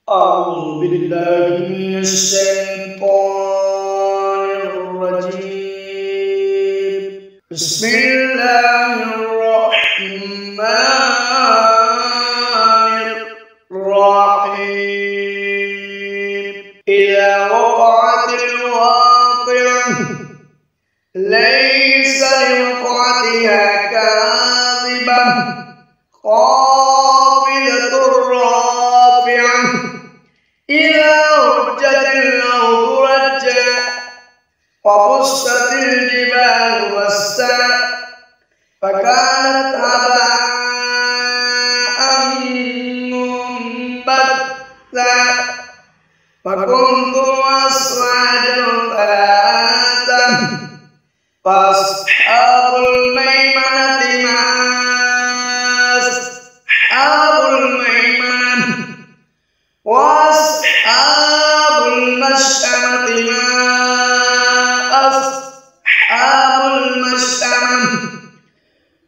أعوذ بالله من الشيطان الرجيم. بسم الله الرحمن الرحيم. إذا وقعت الواقعة ليس لوقعتها كاذبة خافضة رافعة إذا رجت الأرض رجا وبست الجبال بسا فكانت هباء منبثا فكنتم أزواجا ثلاثة فأصحاب الميمنة ما أصحاب الميمنة وأصحاب المشأمة ما أصحاب المشأمة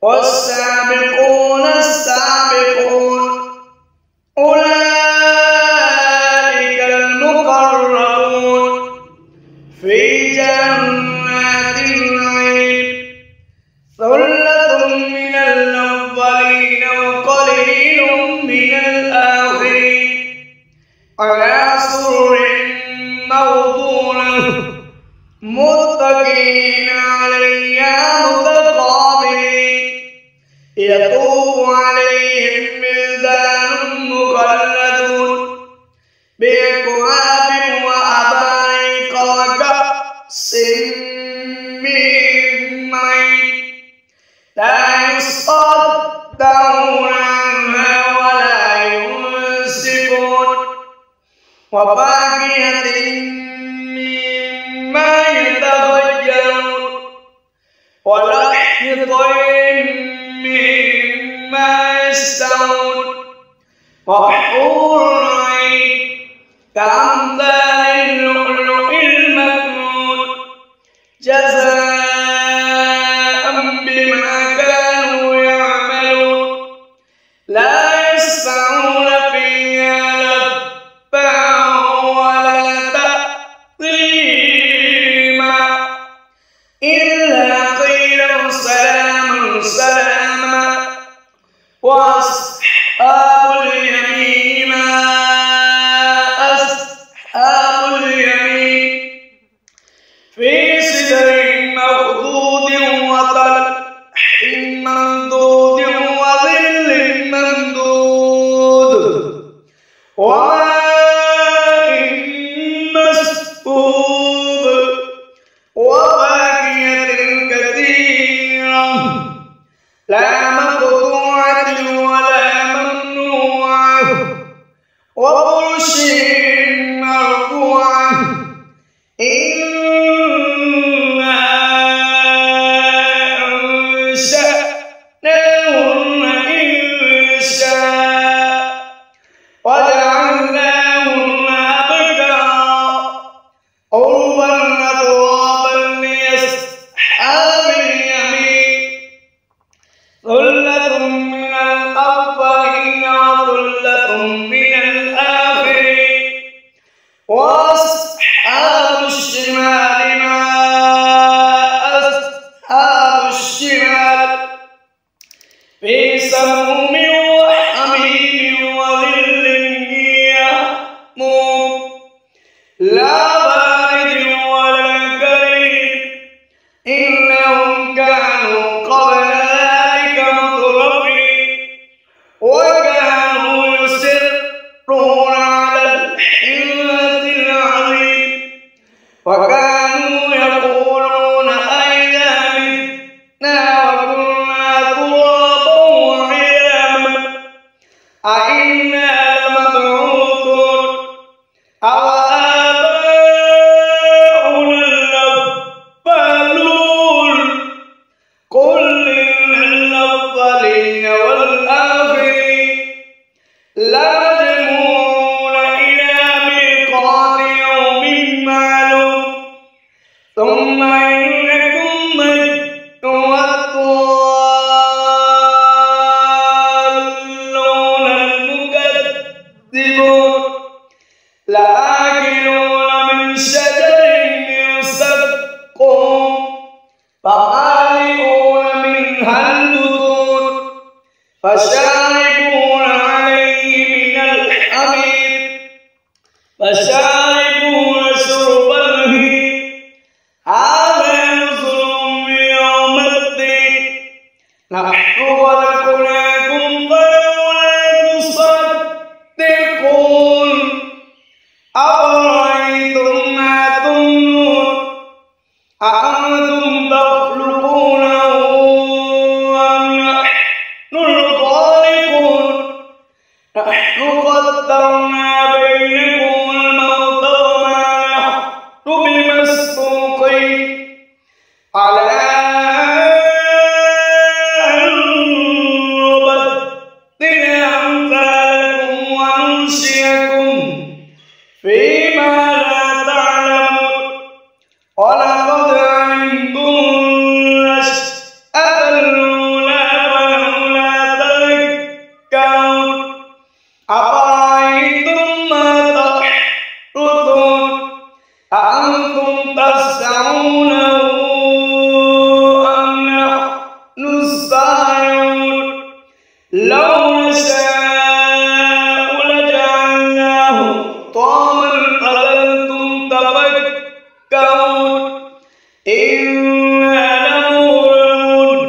والسابقون السابقون أولئك المقربون في جنات النعيم ثلة من الأولين وقليل من الآخرين على سرر موضونة متكئين عليها متقابلين يطوف عليهم ولدان مخلدون بأكواب وأباريق وكأس من معين لا يصدعون عنها ولا ينزفون وفاكهة مما يتخيرون ولحم طير مما يشتهون وحور عين كأمثال اللؤلؤ المكنون جزاء بما كانوا يعملون لا يسمعون فيها لغوا ولا تأثيما إلا قيلا سلاما سلاما وأصحاب اليمين ما أصحاب اليمين في سدر مخضود وطلح ممدود وظل ممدود وماء مسكوب وفاكهة كثيرة لا مقطوعة ولا ممنوعة وفرش مرفوعة إنا أنشأناهن إنشاء وجعلناهن أبكارا عربا أترابا لأصحاب اليمين ثلة من الأولين وثلة من الآخرين وأصحاب الشمال ما أصحاب الشمال في سموم وحميم وظل يحموم لا بارد ولا كريم إنهم كانوا قبل ذلك مترفين وكانوا يصرون على الحنث العظيم وكانوا يقولون أئذا متنا وكنا ترابا وعظاما أئنا لمبعوثون أوآباؤنا الأولون قل إن الأولين والآخرين لمجموعون إلى ميقات يوم معلوم ثم إنكم أيها الضالون المكذبون فشاربون شرب الهيم هذا نزلهم يوم الدين نحن خلقناكم فلولا تصدقون أفرأيتم ما تمنون أأنتم تخلقونه أم نحن الخالقون نحن قدرنا بينكم الموت وما نحن بمسبوقين على أن نبدل أمثالكم وننشئكم فيما لا تعلمون ولقد علمتم النشأة الأولى فلولا تذكرون أفرأيتم ما تحرثون أأنتم تزرعونه أم نحن الزارعون لو نشاء لجعلناه طعاما فظلتم تفكرون إنا لمغرمون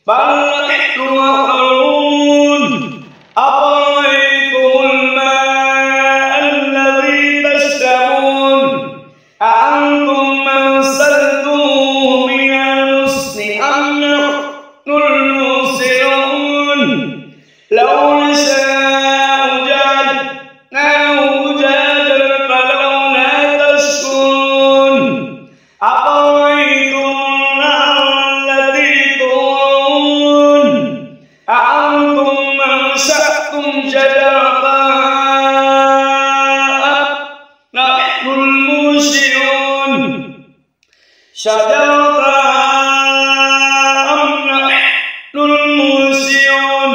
بل نحن محرومون أفرأيتم الماء الذي تشربون أأنتم أنزلتموه من المزن أم نحن المنزلون لو نشاء جعلناه أجاجا فلولا تشكرون أفرأيتم النار التي تورون أأنتم أنشأتم شجرتها أم نحن المنشئون شجرتها أم نحن المنشئون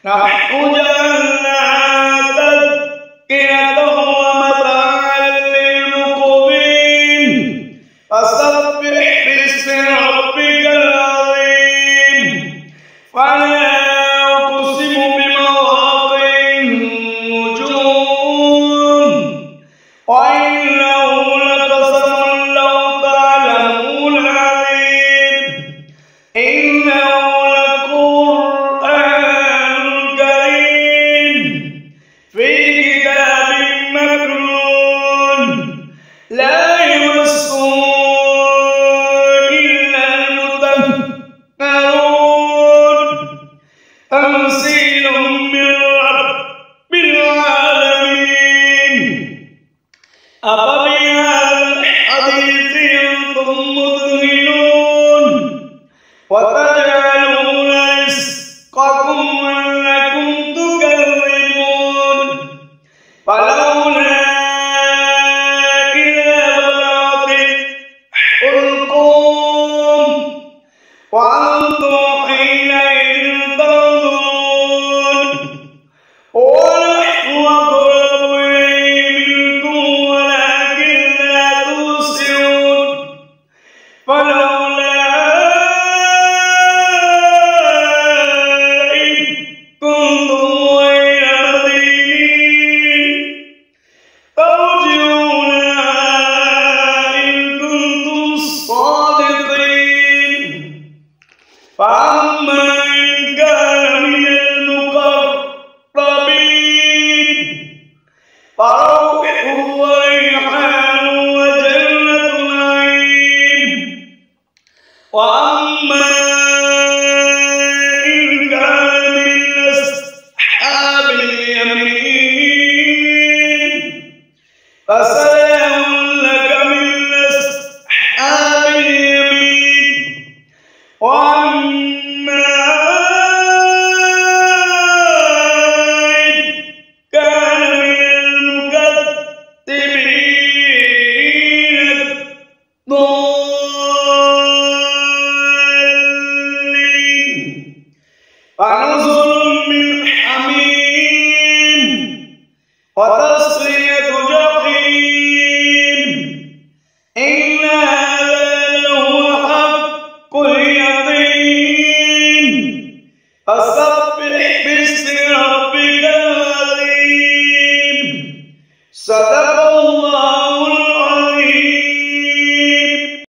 نحن جعلناها تذكرة ومتاعا للمقوين فسبح باسم ربك العظيم فلا أقسم بمواقع النجوم وإنه لقسم لو تعلمون عظيم إنه لقرآن كريم في كتاب مكنون لا يمسه إلا المطهرون تنزيل من رب العالمين أفبهذا الحديث أنتم مدهنون وتجعلون رزقكم أنكم تكذبون فلولا إذا بلغت الحلقوم وأنتم حينئذ تنظرون ونحن أقرب إليه منكم ولكن لا تبصرون فلولا إذ كنتم غير مدينين ترجعونها إن كنتم صادقين فأما إن كان من المقربين فروح وريحان وجنة نعيم وأما إن كان من أصحاب اليمين فسلام لك من أصحاب اليمين وأما إن كان من المكذبين الضالين فنزل من حميم وتصلية جحيم إن هذا لهو حق اليقين فسبح باسم ربك العظيم صدق الله